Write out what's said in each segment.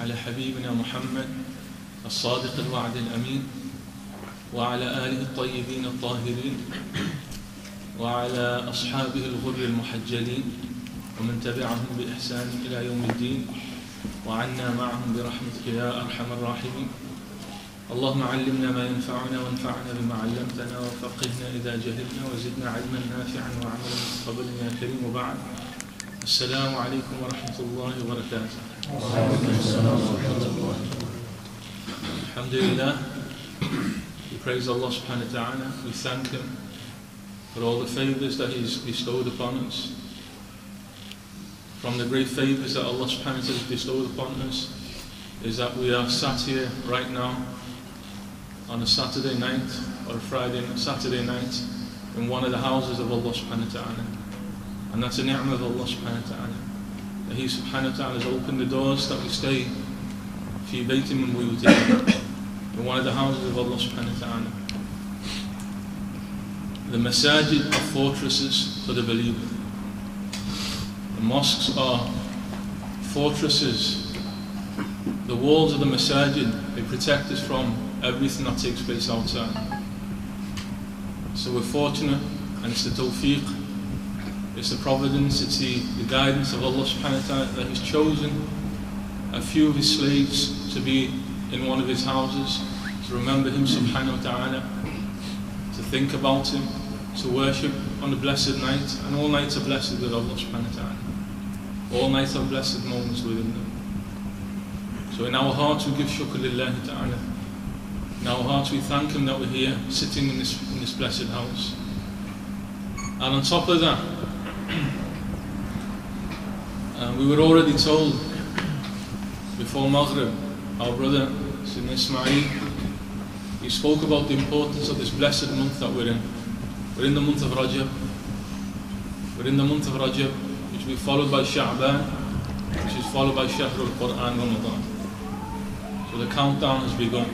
على حبيبنا محمد الصادق الوعد الأمين وعلى آله الطيبين الطاهرين وعلى أصحابه الغر المحجلين ومن تبعهم بإحسان إلى يوم الدين وعنا معهم برحمتك يا أرحم الراحمين. اللهم علمنا ما ينفعنا وانفعنا بما علمتنا وفقهنا إذا جهلنا وزدنا علما نافعا وعملا متقبلا يا كريم. وبعد، السلام عليكم ورحمة الله وبركاته. Alhamdulillah, we praise Allah subhanahu wa ta'ala. We thank Him for all the favours that He's bestowed upon us. From the great favours that Allah subhanahu wa ta'ala has bestowed upon us is that we are sat here right now on a Saturday night or a Saturday night in one of the houses of Allah subhanahu wa ta'ala. And that's a ni'mah of Allah subhanahu wa ta'ala. That He subhanahu wa ta'ala has opened the doors that we stay fi baytin min buyutihi, in one of the houses of Allah subhanahu wa ta'ala. The masajid are fortresses for the believer. The mosques are fortresses. The walls of the masajid, they protect us from everything that takes place outside. So we're fortunate, and it's the tawfiq, it's the providence, it's the guidance of Allah subhanahu wa ta'ala that He's chosen a few of His slaves to be in one of His houses, to remember Him subhanahu wa ta'ala, to think about Him, to worship on the blessed night. And all nights are blessed with Allah subhanahu wa ta'ala. All nights are blessed moments within them. So in our hearts we give shukr lillahi ta'ala. In our hearts we thank Him that we're here, sitting in this blessed house. And on top of that, we were already told before Maghrib, our brother Sayyidina Ismail, he spoke about the importance of this blessed month that we're in. We're in the month of Rajab. We're in the month of Rajab, which will be followed by Sha'ban, which is followed by Shahrul Quran, Ramadan. So the countdown has begun.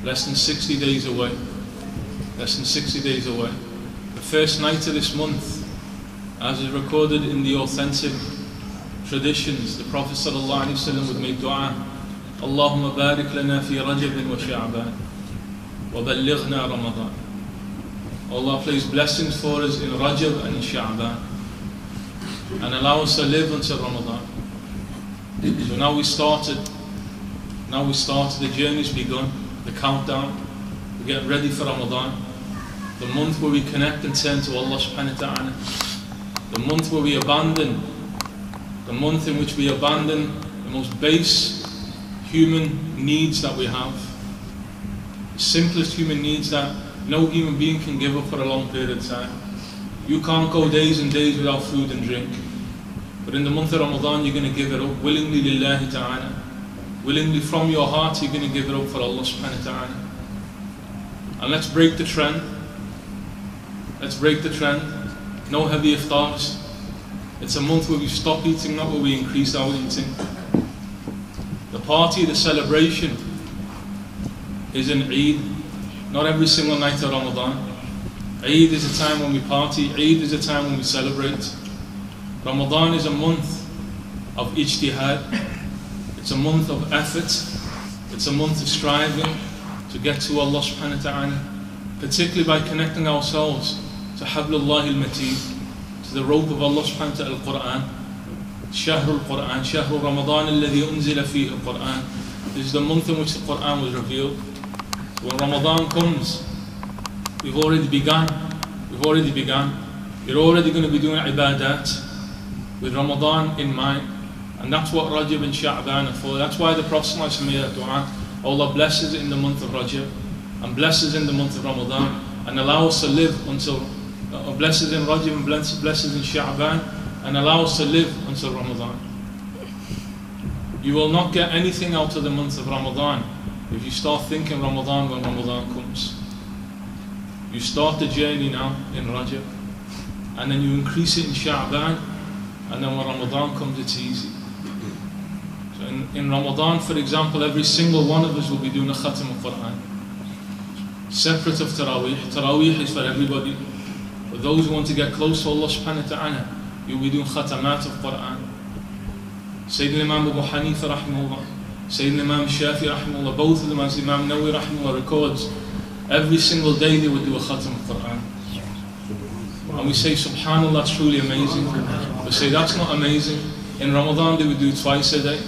Less than 60 days away. Less than 60 days away. The first night of this month, as is recorded in the authentic traditions, the Prophet ﷺ would make dua, Allahumma barik lana fi Rajab wa Sha'ban wa ballighna Ramadan. Allah, place blessings for us in Rajab and in Sha'ban, and allow us to live until Ramadan. So now we started, the journey's begun, the countdown, we're getting ready for Ramadan, the month where we connect and turn to Allah subhanahu wa ta'ala, the month where we abandon, the month in which we abandon the most base human needs that we have, the simplest human needs that no human being can give up for a long period of time. You can't go days and days without food and drink. But in the month of Ramadan, you're going to give it up willingly lillahi ta'ala. Willingly from your heart, you're going to give it up for Allah subhanahu wa ta'ala. And let's break the trend. Let's break the trend. No heavy iftars. It's a month where we stop eating, not where we increase our eating. The party, the celebration is in Eid. Not every single night of Ramadan. Eid is a time when we party. Eid is a time when we celebrate. Ramadan is a month of ijtihad. It's a month of effort. It's a month of striving to get to Allah subhanahu wa ta'ala, particularly by connecting ourselves to Hablullah al-Mateen, to the rope of Allah subhanahu wa ta'ala, al-Quran. Shahrul Quran, Shahrul Ramadan alladhi unzila fihi al-Quran. This is the month in which the Quran was revealed. When Ramadan comes, we've already begun. You're already going to be doing ibadat with Ramadan in mind. And that's what Rajab and Sha'ban are for. That's why the Prophet made that dua. Allah blesses in the month of Rajab and blesses in the month of Ramadan, and allow us to live until, blesses in Rajab and blesses in Sha'ban, and allow us to live until Ramadan. You will not get anything out of the month of Ramadan if you start thinking Ramadan when Ramadan comes. You start the journey now in Rajab, and then you increase it in Sha'ban, and then when Ramadan comes it's easy. So in Ramadan, for example, every single one of us will be doing a khatam of Quran. Separate of Taraweeh. Taraweeh is for everybody. For those who want to get close to Allah subhanahu wa ta'ala, you'll be doing khatamat of Quran. Sayyidina Imam Abu Hanifa rahimahullah, Sayyidina Imam Shafi rahimahullah, both of them, as Imam Nawawi rahimahullah records, every single day they would do a khatam of Quran. And we say, subhanallah, that's truly amazing. We say, that's not amazing. In Ramadan they would do twice a day.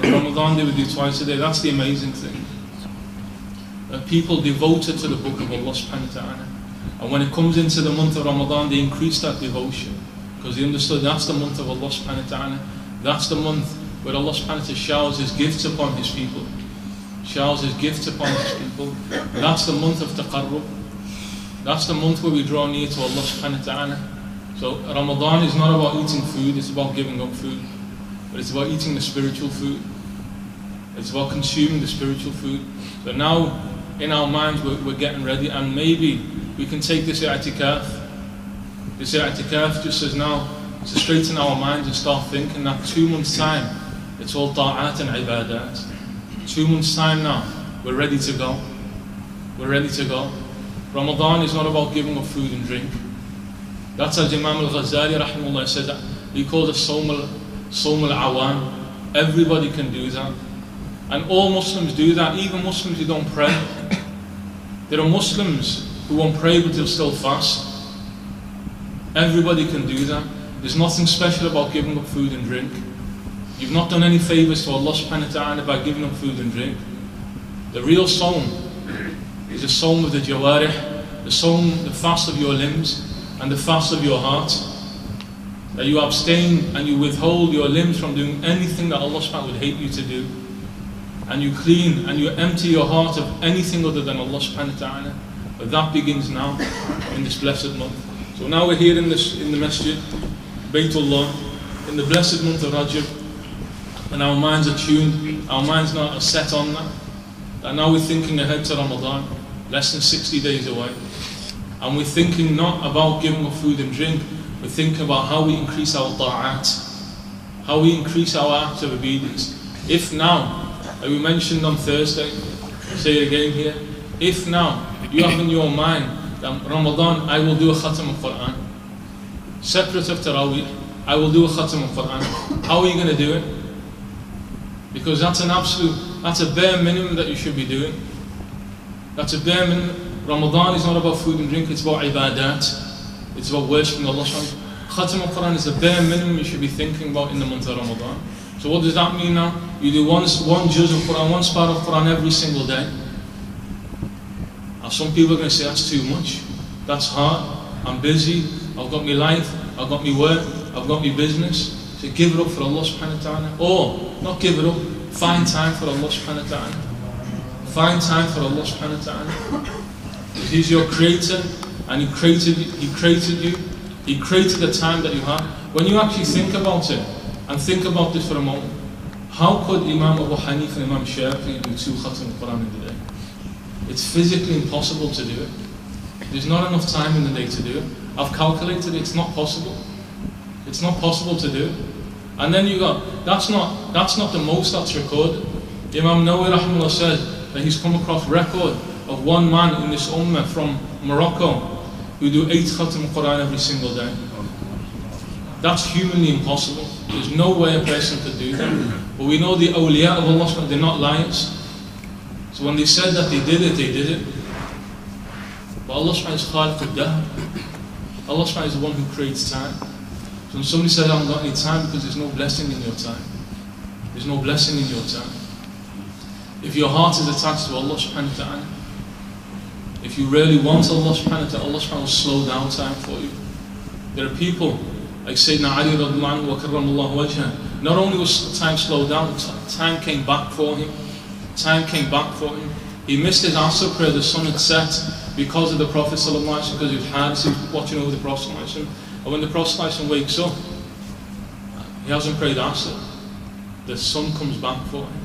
In Ramadan they would do twice a day. That's the amazing thing. That people devoted to the book of Allah subhanahu wa ta'ala. And when it comes into the month of Ramadan, they increase that devotion. Because they understood that's the month of Allah subhanahu wa ta'ala. That's the month where Allah subhanahu wa ta'ala showers His gifts upon His people. Showers His gifts upon His people. That's the month of taqarrub. That's the month where we draw near to Allah subhanahu wa ta'ala. So Ramadan is not about eating food, it's about giving up food. But it's about eating the spiritual food. It's about consuming the spiritual food. So now, in our minds, we're getting ready, and maybe we can take this i'tikaf. This i'tikaf just says now to straighten our minds and start thinking that 2 months' time, it's all ta'at and ibadat. 2 months' time now, we're ready to go. We're ready to go. Ramadan is not about giving up food and drink. That's as Imam al-Ghazali rahimahullah said that. He called it Sawm al-Awan. Everybody can do that. And all Muslims do that, even Muslims who don't pray. There are Muslims who won't pray but they'll still fast. Everybody can do that. There's nothing special about giving up food and drink. You've not done any favours to Allah subhanahu wa ta'ala by giving up food and drink. The real Sawm is the Sawm of the Jawarih, the Sawm, the fast of your limbs, and the fast of your heart. That you abstain and you withhold your limbs from doing anything that Allah subhanahu wa ta'ala would hate you to do. And you clean and you empty your heart of anything other than Allah subhanahu wa ta'ala. But that begins now in this blessed month. So now we're here in the masjid, Baytullah, in the blessed month of Rajab, and our minds are tuned, our minds now are set on that. And now we're thinking ahead to Ramadan, less than 60 days away. And we're thinking not about giving up food and drink, we're thinking about how we increase our ta'at, how we increase our acts of obedience. If now, like we mentioned on Thursday, I'll say it again here, if now you have in your mind that Ramadan, I will do a khatam of Quran, separate of Taraweeh, I will do a khatam of Quran, how are you going to do it? Because that's a bare minimum that you should be doing. That's a bare minimum. Ramadan is not about food and drink, it's about ibadat. It's about worshipping Allah. Khatam of Quran is the bare minimum you should be thinking about in the month of Ramadan. So what does that mean now? You do one juz of Quran, one spar of Quran every single day. Now some people are going to say that's too much. That's hard. I'm busy. I've got my life. I've got my work. I've got my business. So give it up for Allah subhanahu wa ta'ala. Or, not give it up, find time for Allah subhanahu wa ta'ala. Find time for Allah subhanahu wa ta'ala. Because He's your creator, and He created you. He created the time that you have. When you actually think about it, and think about this for a moment, how could Imam Abu Hanif and Imam Shafi do 2 khatam of Quran in the day? It's physically impossible to do it. There's not enough time in the day to do it. I've calculated it's not possible. It's not possible to do it. And then you got, that's not the most that's recorded. Imam Nawawi rahimahullah says that he's come across record of one man in this ummah from Morocco who do 8 khatam Quran every single day. That's humanly impossible. There's no way a person could do that. But we know the awliya of Allah, they're not liars. So when they said that they did it, they did it. But Allah subhanahu is khaliq al-dahr. Allah subhanahu is the one who creates time. So when somebody says I haven't got any time, because there's no blessing in your time. There's no blessing in your time. If your heart is attached to Allah subhanahu wa ta'ala, if you really want Allah subhanahu wa ta'ala, Allah subhanahu wa ta'ala will slow down time for you. There are people like Sayyidina Ali radhiyallahu anhu wa karramallahu wajhah. Not only was time slowed down, time came back for him. Time came back for him. He missed his Asr prayer, the sun had set because of the Prophet sallallahu alaihi wasallam, because he was watching over the Prophet sallallahu alaihi wasallam. And when the Prophet sallallahu alaihi wasallam wakes up, he hasn't prayed Asr. The sun comes back for him.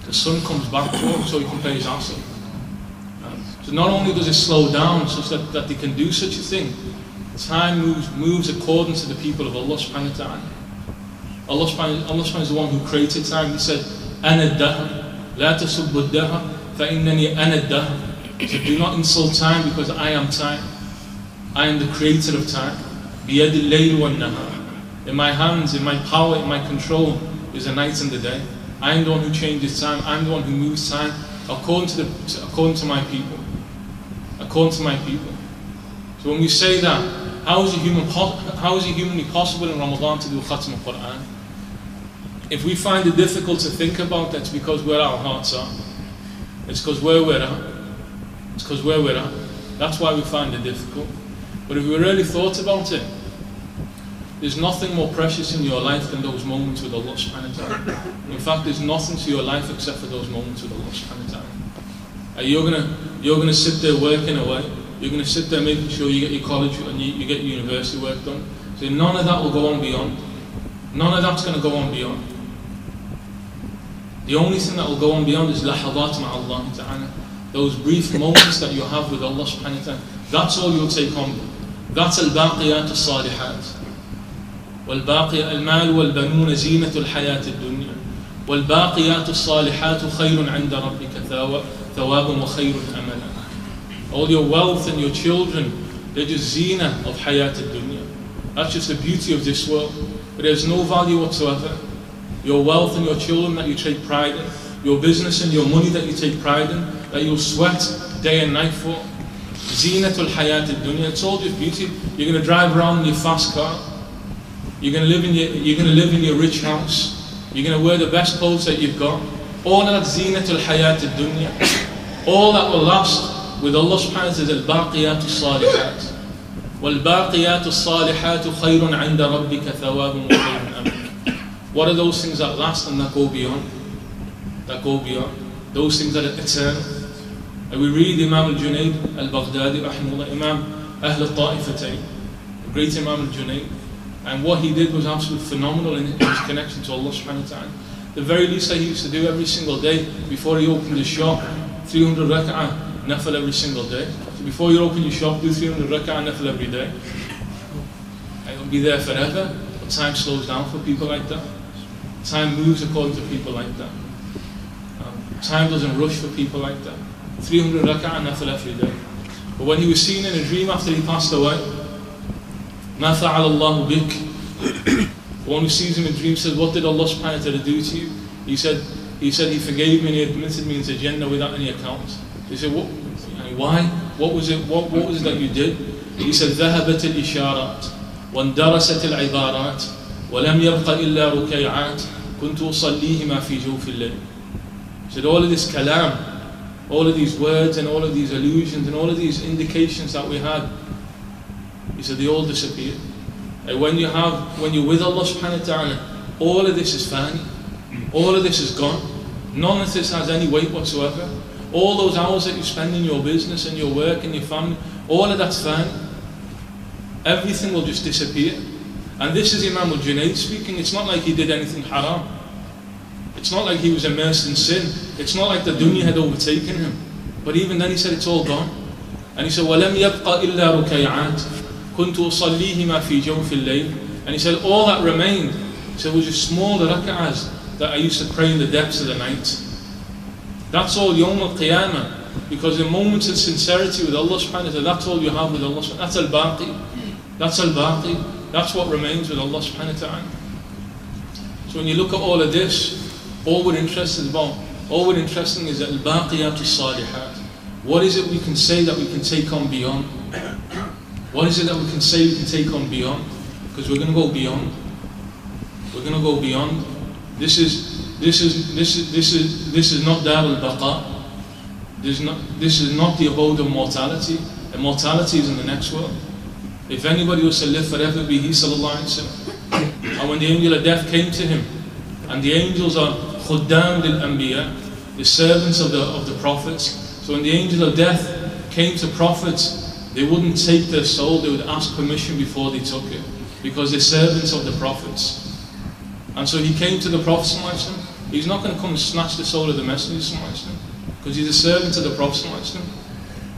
The sun comes back for him so he can pray his Asr. So not only does it slow down such that they can do such a thing, time moves according to the people of Allah subhanahu wa ta'ala. Allah subhanahu is the one who created time. He said, أَنَا الدَّهْرُ لَا تَسُبُّ الدَّهْرَ فَإِنَّنِي أَنَا الدَّهْرُ. So do not insult time, because I am time. I am the creator of time. بِيَدِ اللَّيْلِ وَالنَّهَارِ. In my hands, in my power, in my control is the night and the day. I am the one who changes time. I am the one who moves time according to my people. According to my people. So when we say that, how is it humanly possible in Ramadan to do Khatm al-Quran? If we find it difficult to think about that, it's because where our hearts are. It's because where we're at. It's because where we're at. That's why we find it difficult. But if we really thought about it, there's nothing more precious in your life than those moments with Allah subhanahu wa ta'ala. In fact, there's nothing to your life except for those moments with Allah subhanahu wa ta'ala. You're gonna sit there working away. You're gonna sit there making sure you get your college and you get your university work done. So none of that will go on beyond. None of that's gonna go on beyond. The only thing that will go on beyond is lahadat ma'Allah ta'ala. Those brief moments that you have with Allah subhanahu wa ta'ala. That's all you'll take on. That's al-baqiyat al-salihat. والباقي المال والبنون زينة الحياة الدنيا والباقيات الصالحات خير عند ربك ثواب وخير أملا. All your wealth and your children, they're just zina of hayat al-dunya. That's just the beauty of this world. But there's no value whatsoever. Your wealth and your children that you take pride in, your business and your money that you take pride in, that you'll sweat day and night for. Zinatul hayat al-dunya. It's all just beauty. You're going to drive around in your fast car. You're going to live in your rich house. You're going to wear the best clothes that you've got. All of that zinatul hayat al-dunya. All that will last with Allah subhanahu wa ta'ala is al-baqiyat al-salihat. وَالْبَاقِيَاتُ الصَّالِحَاتُ خَيْرٌ عِنْدَ رَبِّكَ ثَوَابٌ وَخَيْرٌ أَمَلٌ. What are those things that last and that go beyond? That go beyond. Those things that are eternal. And we read Imam al-Junayd al-Baghdadi, rahimahullah, Imam Ahl al-Ta'ifatayn, the great Imam al-Junayd. And what he did was absolutely phenomenal in his connection to Allah subhanahu wa ta'ala. The very least that he used to do every single day before he opened his shop, 300 rak'ah nafil every single day. So before you open your shop, do 300 rak'ah nafil every day. And it'll be there forever. But time slows down for people like that. Time moves according to people like that. Time doesn't rush for people like that. 300 rak'ah nafil every day. But when he was seen in a dream after he passed away, مَا فَعَلَ اللَّهُ بِكَ. The one who sees him in dreams says, what did Allah subhanahu wa ta'ala do to you? He said he forgave me and he admitted me into Jannah without any account. He said, what? Why? What was it that you did? He said, ذهبت الإشارات واندرست العبارات ولم يبق إلا ركيعات كنت أصليهما في جوف الليل. He said, all of this kalam, all of these words and all of these allusions and all of these indications that we had, he said, they all disappear. And when you're with Allah subhanahu wa ta'ala, all of this is fani. All of this is gone. None of this has any weight whatsoever. All those hours that you spend in your business and your work and your family, all of that's fani. Everything will just disappear. And this is Imam al-Junayd speaking. It's not like he did anything haram. It's not like he was immersed in sin. It's not like the dunya had overtaken him. But even then he said it's all gone. And he said, وَلَمْ يَبْقَ إِلَّا رُكَيْعَاتٍ كُنْتُ أُصَلِّيهِمَا فِي جَوْفِ اللَّيْلِ. And he said, all that remained, he said, was just small rak'ahs that I used to pray in the depths of the night. That's all Yawm al-Qiyamah. Because in moments of sincerity with Allah subhanahu wa ta'ala, that's all you have with Allah subhanahu wa ta'ala. That's al-Baqi. That's al-Baqi. That's what remains with Allah subhanahu wa ta'ala. So when you look at all of this, all we're interested in is al-Baqiyat al-Salihat. What is it we can say that we can take on beyond? What is it that we can say we can take on beyond? Because we're going to go beyond. We're going to go beyond. This is not Dar al-Baqa. This is not the abode of mortality. Immortality is in the next world. If anybody was to live forever, be he sallallahu alayhi wa sallam. And when the angel of death came to him, and the angels are khuddam lil-anbiya, the servants of the prophets. So when the angel of death came to prophets, they wouldn't take their soul, they would ask permission before they took it. Because they're servants of the prophets. And so he came to the Prophet ﷺ. He's not going to come and snatch the soul of the Messenger ﷺ, because he's a servant of the Prophet ﷺ.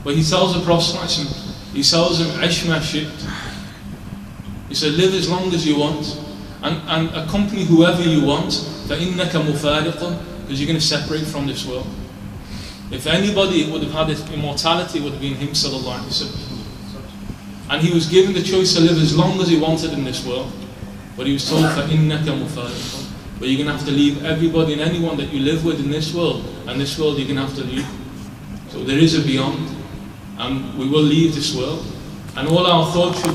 But he tells the Prophet ﷺ, he tells him, "Ish ma shi'ta." He said, live as long as you want, and accompany whoever you want, فَإِنَّكَ مُفَارِقٌ, because you're going to separate from this world. If anybody would have had this immortality, it would have been him sallallahu alaihi wasallam. And he was given the choice to live as long as he wanted in this world. But he was told, فَإِنَّكَ مُفَارِقٌ. But you're going to have to leave everybody and anyone that you live with in this world, and this world you're going to have to leave. So there is a beyond, and we will leave this world, and all our thoughts should